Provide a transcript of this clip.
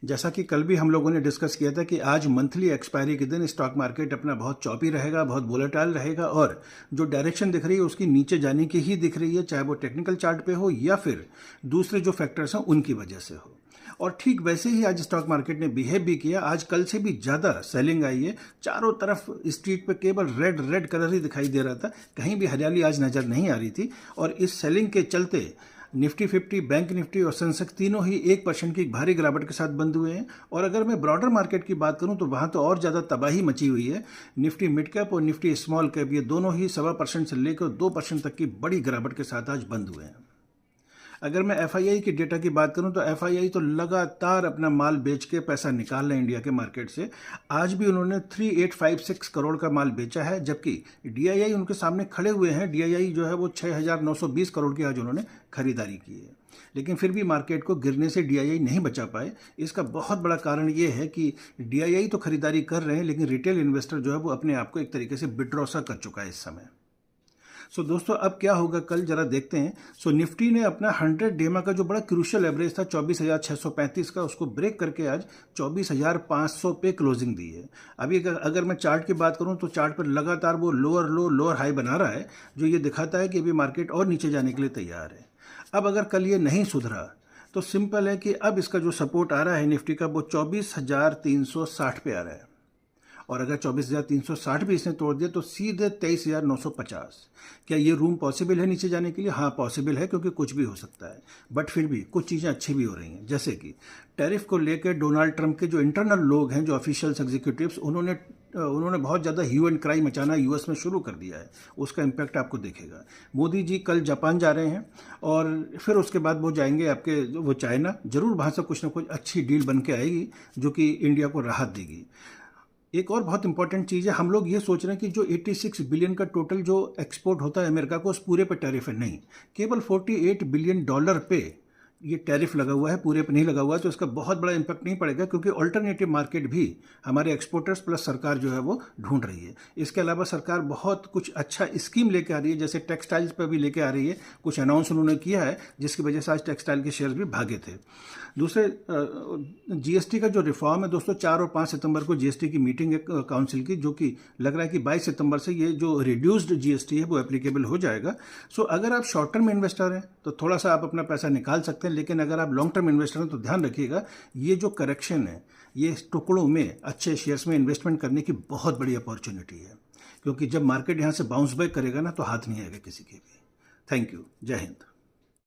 जैसा कि कल भी हम लोगों ने डिस्कस किया था कि आज मंथली एक्सपायरी के दिन स्टॉक मार्केट अपना बहुत चौपी रहेगा, बहुत वोलेटाइल रहेगा और जो डायरेक्शन दिख रही है उसकी नीचे जाने की ही दिख रही है, चाहे वो टेक्निकल चार्ट पे हो या फिर दूसरे जो फैक्टर्स हैं उनकी वजह से हो। और ठीक वैसे ही आज स्टॉक मार्केट ने बिहेव भी किया। आज कल से भी ज़्यादा सेलिंग आई है। चारों तरफ स्ट्रीट पे केवल रेड रेड कलर ही दिखाई दे रहा था, कहीं भी हरियाली आज नज़र नहीं आ रही थी। और इस सेलिंग के चलते निफ्टी 50, बैंक निफ्टी और सेंसेक्स तीनों ही 1% की भारी गिरावट के साथ बंद हुए हैं। और अगर मैं ब्रॉडर मार्केट की बात करूं तो वहां तो और ज़्यादा तबाही मची हुई है। निफ्टी मिड कैप और निफ्टी स्मॉल कैप ये दोनों ही 1.25% से लेकर 2% तक की बड़ी गिरावट के साथ आज बंद हुए हैं। अगर मैं एफआईआई की डेटा की बात करूं तो एफआईआई तो लगातार अपना माल बेच के पैसा निकाल रहे हैं इंडिया के मार्केट से। आज भी उन्होंने 3856 करोड़ का माल बेचा है, जबकि डीआईआई उनके सामने खड़े हुए हैं। डीआईआई जो है वो 6920 करोड़ की आज उन्होंने खरीदारी की है, लेकिन फिर भी मार्केट को गिरने से डीआईआई नहीं बचा पाए। इसका बहुत बड़ा कारण ये है कि डीआईआई तो खरीदारी कर रहे हैं, लेकिन रिटेल इन्वेस्टर जो है वो अपने आप को एक तरीके से विड्रॉ सा कर चुका है इस समय। दोस्तों अब क्या होगा कल जरा देखते हैं। निफ्टी ने अपना 100 डेमा का जो बड़ा क्रूशियल एवरेज था 24,635 का, उसको ब्रेक करके आज 24,500 पे क्लोजिंग दी है। अभी अगर मैं चार्ट की बात करूं तो चार्ट पर लगातार वो लोअर लो लोअर हाई बना रहा है, जो ये दिखाता है कि अभी मार्केट और नीचे जाने के लिए तैयार है। अब अगर कल ये नहीं सुधरा तो सिंपल है कि अब इसका जो सपोर्ट आ रहा है निफ्टी का वो 24,360 पे आ रहा है। और अगर 24,360 भी इसने तोड़ दिया तो सीधे 23,950। क्या ये रूम पॉसिबल है नीचे जाने के लिए? हाँ पॉसिबल है, क्योंकि कुछ भी हो सकता है। बट फिर भी कुछ चीज़ें अच्छी भी हो रही हैं, जैसे कि टैरिफ को लेकर डोनाल्ड ट्रंप के जो इंटरनल लोग हैं, जो ऑफिशियल्स एग्जीक्यूटिव्स, उन्होंने बहुत ज़्यादा ह्यू एंड क्राई मचाना यूएस में शुरू कर दिया है। उसका इम्पैक्ट आपको दिखेगा। मोदी जी कल जापान जा रहे हैं और फिर उसके बाद वो जाएंगे आपके वो चाइना। जरूर वहाँ से कुछ ना कुछ अच्छी डील बन के आएगी जो कि इंडिया को राहत देगी। एक और बहुत इंपॉर्टेंट चीज़ है, हम लोग ये सोच रहे हैं कि जो 86 बिलियन का टोटल जो एक्सपोर्ट होता है अमेरिका को, उस पूरे पे टैरिफ है। नहीं, केवल $48 बिलियन पे ये टैरिफ लगा हुआ है, पूरे पे नहीं लगा हुआ है। तो इसका बहुत बड़ा इंपैक्ट नहीं पड़ेगा, क्योंकि ऑल्टरनेटिव मार्केट भी हमारे एक्सपोर्टर्स प्लस सरकार जो है वो ढूंढ रही है। इसके अलावा सरकार बहुत कुछ अच्छा स्कीम लेके आ रही है, जैसे टेक्सटाइल्स पर भी लेके आ रही है। कुछ अनाउंस उन्होंने किया है, जिसकी वजह से आज टेक्सटाइल के शेयर्स भी भागे थे। दूसरे जीएसटी का जो रिफॉर्म है दोस्तों, 4 और 5 सितंबर को जीएसटी की मीटिंग है काउंसिल की, जो कि लग रहा है कि 22 सितंबर से ये जो रिड्यूस्ड जीएसटी है वो एप्लीकेबल हो जाएगा। अगर आप शॉर्ट टर्म इन्वेस्टर हैं तो थोड़ा सा आप अपना पैसा निकाल सकते हैं, लेकिन अगर आप लॉन्ग टर्म इन्वेस्टर हैं तो ध्यान रखिएगा, ये जो करेक्शन है ये टुकड़ों में अच्छे शेयर्स में इन्वेस्टमेंट करने की बहुत बड़ी अपॉर्चुनिटी है, क्योंकि जब मार्केट यहाँ से बाउंस बैक करेगा ना तो हाथ नहीं आएगा किसी के भी। Thank you. जय हिंद।